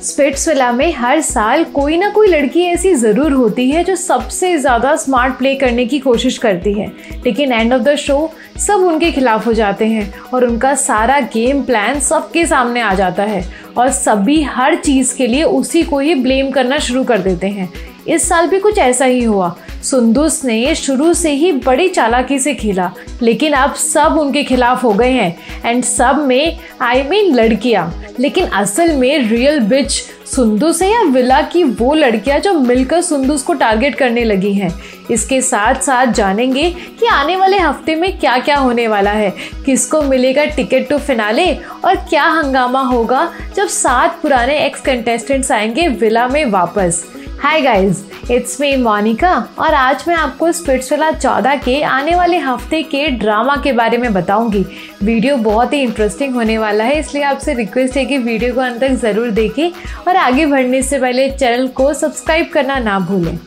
Splitsvilla में हर साल कोई ना कोई लड़की ऐसी ज़रूर होती है जो सबसे ज़्यादा स्मार्ट प्ले करने की कोशिश करती है, लेकिन एंड ऑफ द शो सब उनके खिलाफ हो जाते हैं और उनका सारा गेम प्लान सबके सामने आ जाता है और सभी हर चीज़ के लिए उसी को ही ब्लेम करना शुरू कर देते हैं। इस साल भी कुछ ऐसा ही हुआ। सुंदुस ने शुरू से ही बड़ी चालाकी से खेला, लेकिन अब सब उनके खिलाफ हो गए हैं एंड सब में लड़कियां। लेकिन असल में रियल बिच सुंदुस है या विला की वो लड़कियां जो मिलकर सुंदुस को टारगेट करने लगी हैं। इसके साथ साथ जानेंगे कि आने वाले हफ्ते में क्या क्या होने वाला है, किसको मिलेगा टिकट टू फिनाले और क्या हंगामा होगा जब 7 पुराने एक्स कंटेस्टेंट्स आएंगे विला में वापस। Hi guys, it's me Monica और आज मैं आपको स्पिट्सविला 14 के आने वाले हफ्ते के ड्रामा के बारे में बताऊंगी। वीडियो बहुत ही इंटरेस्टिंग होने वाला है, इसलिए आपसे रिक्वेस्ट है कि वीडियो को अंत तक ज़रूर देखें और आगे बढ़ने से पहले चैनल को सब्सक्राइब करना ना भूलें।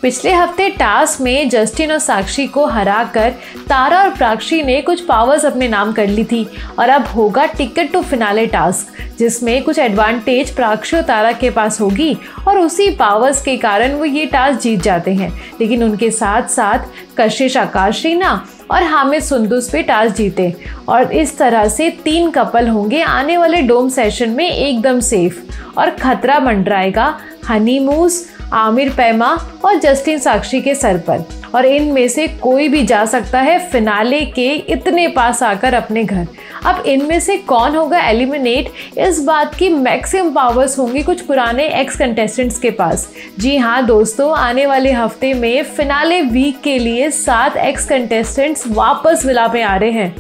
पिछले हफ्ते टास्क में जस्टिन और साक्षी को हराकर तारा और प्राक्षी ने कुछ पावर्स अपने नाम कर ली थी और अब होगा टिकट टू फिनाले टास्क, जिसमें कुछ एडवांटेज प्राक्षी और तारा के पास होगी और उसी पावर्स के कारण वो ये टास्क जीत जाते हैं। लेकिन उनके साथ साथ कशिश आकाश रीना और हामिद सुंदुस पे टास्क जीते और इस तरह से 3 कपल होंगे आने वाले डोम सेशन में एकदम सेफ और खतरा मंडराएगा हनी मूस, आमिर पैमा और जस्टिन साक्षी के सर पर और इनमें से कोई भी जा सकता है फिनाले के इतने पास आकर अपने घर। अब इनमें से कौन होगा एलिमिनेट, इस बात की मैक्सिमम पावर्स होंगी कुछ पुराने एक्स कंटेस्टेंट्स के पास। जी हाँ दोस्तों, आने वाले हफ्ते में फिनाले वीक के लिए 7 एक्स कंटेस्टेंट्स वापस विला पे आ रहे हैं।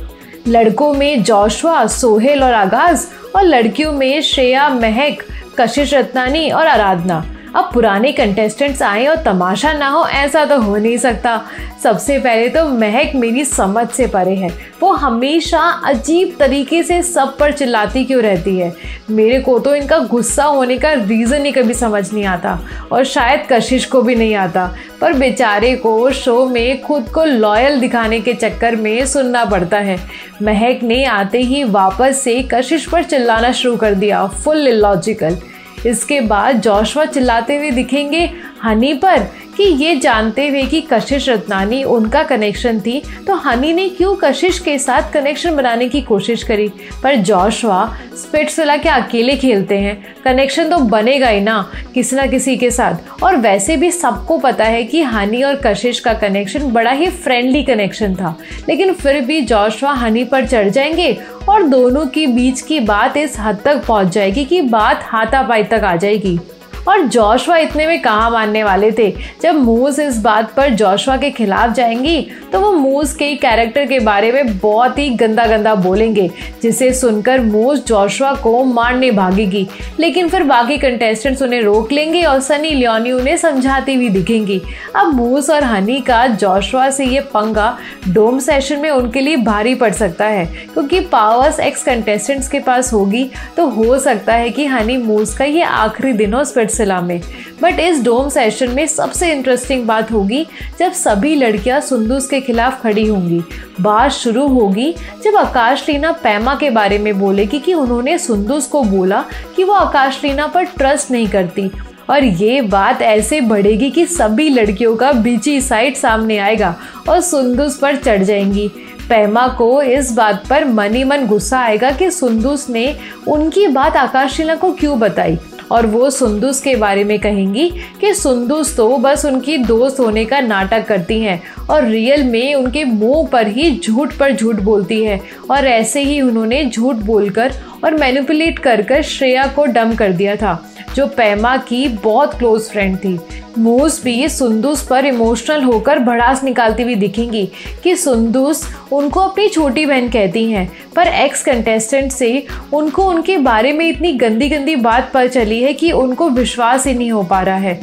लड़कों में जोशुआ, सोहेल और आगाज और लड़कियों में श्रेया, महक, कशिश रत्नानी और आराधना। अब पुराने कंटेस्टेंट्स आए और तमाशा ना हो, ऐसा तो हो नहीं सकता। सबसे पहले तो महक मेरी समझ से परे है। वो हमेशा अजीब तरीके से सब पर चिल्लाती क्यों रहती है। मेरे को तो इनका गुस्सा होने का रीज़न ही कभी समझ नहीं आता और शायद कशिश को भी नहीं आता, पर बेचारे को शो में खुद को लॉयल दिखाने के चक्कर में सुनना पड़ता है। महक ने आते ही वापस से कशिश पर चिल्लाना शुरू कर दिया, फुल इलॉजिकल। इसके बाद जोशुआ चिल्लाते हुए दिखेंगे हनी पर कि ये जानते हुए कि कशिश रत्नानी उनका कनेक्शन थी तो हनी ने क्यों कशिश के साथ कनेक्शन बनाने की कोशिश करी। पर जोशुआ स्पिट्सविला के अकेले खेलते हैं, कनेक्शन तो बनेगा ही ना किसी के साथ। और वैसे भी सबको पता है कि हनी और कशिश का कनेक्शन बड़ा ही फ्रेंडली कनेक्शन था, लेकिन फिर भी जोशुआ हनी पर चढ़ जाएंगे और दोनों के बीच की बात इस हद तक पहुंच जाएगी कि बात हाथापाई तक आ जाएगी। और जोशुआ इतने में कहाँ मानने वाले थे। जब मूस इस बात पर जोशुआ के खिलाफ जाएंगी तो वो मूस के कैरेक्टर के बारे में बहुत ही गंदा बोलेंगे, जिसे सुनकर मूस जोशुआ को मारने भागेगी। लेकिन फिर बाकी कंटेस्टेंट्स उन्हें रोक लेंगे और सनी लियोनी उन्हें समझाती हुई दिखेंगी। अब मूस और हनी का जोशुआ से ये पंगा डोम सेशन में उनके लिए भारी पड़ सकता है, क्योंकि पावर्स एक्स कंटेस्टेंट्स के पास होगी तो हो सकता है कि हनी मूस का ये आखिरी दिन हो स्पिट्सविला में। बट इस डोम सेशन में सबसे इंटरेस्टिंग बात होगी जब सभी लड़कियां सुंदुस के खिलाफ खड़ी होंगी। बात शुरू होगी जब आकाश रीना पैमा के बारे में बोलेगी कि उन्होंने सुंदुस को बोला कि वो आकाश रीना पर ट्रस्ट नहीं करती और ये बात ऐसे बढ़ेगी कि सभी लड़कियों का बीची साइड सामने आएगा और सुंदुस पर चढ़ जाएंगी। पैमा को इस बात पर मन ही मन गुस्सा आएगा कि सुंदुस ने उनकी बात आकाश रीना को क्यों बताई और वो सुंदुस के बारे में कहेंगी कि सुंदुस तो बस उनकी दोस्त होने का नाटक करती हैं और रियल में उनके मुंह पर ही झूठ पर झूठ बोलती है और ऐसे ही उन्होंने झूठ बोलकर और मैनिपुलेट कर श्रेया को डम कर दिया था, जो पैमा की बहुत क्लोज फ्रेंड थी। मूस भी सुंदुस पर इमोशनल होकर भड़ास निकालती हुई दिखेंगी कि सुंदुस उनको अपनी छोटी बहन कहती हैं, पर एक्स कंटेस्टेंट से उनको उनके बारे में इतनी गंदी बात पता चली है कि उनको विश्वास ही नहीं हो पा रहा है।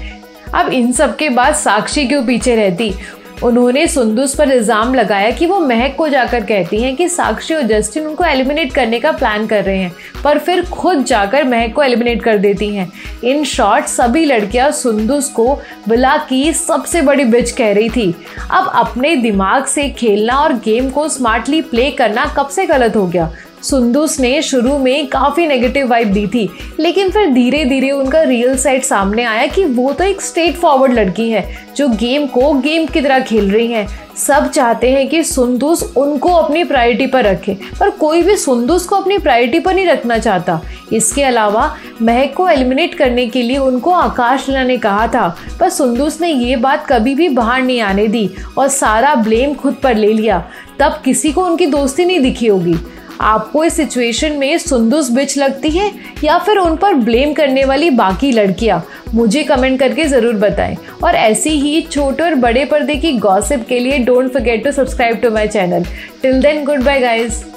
अब इन सब के बाद साक्षी क्यों पीछे रहती। उन्होंने सुंदुस पर इल्ज़ाम लगाया कि वो महक को जाकर कहती हैं कि साक्षी और जस्टिन उनको एलिमिनेट करने का प्लान कर रहे हैं, पर फिर खुद जाकर महक को एलिमिनेट कर देती हैं। इन शॉर्ट सभी लड़कियां सुंदुस को विला की सबसे बड़ी बिच कह रही थी। अब अपने दिमाग से खेलना और गेम को स्मार्टली प्ले करना कब से गलत हो गया। सुंदुस ने शुरू में काफ़ी नेगेटिव वाइब दी थी, लेकिन फिर धीरे धीरे उनका रियल साइड सामने आया कि वो तो एक स्ट्रेट फॉरवर्ड लड़की है जो गेम को गेम की तरह खेल रही है। सब चाहते हैं कि सुंदुस उनको अपनी प्रायोरिटी पर रखे, पर कोई भी सुंदुस को अपनी प्रायोरिटी पर नहीं रखना चाहता। इसके अलावा महक को एलिमिनेट करने के लिए उनको आकाश लीना ने कहा था, पर सुंदुस ने ये बात कभी भी बाहर नहीं आने दी और सारा ब्लेम खुद पर ले लिया। तब किसी को उनकी दोस्ती नहीं दिखी होगी। आपको इस सिचुएशन में सुंदुस बिच लगती है या फिर उन पर ब्लेम करने वाली बाकी लड़कियां? मुझे कमेंट करके ज़रूर बताएं। और ऐसी ही छोटे और बड़े पर्दे की गॉसिप के लिए don't forget to subscribe to my channel. Till then, goodbye guys.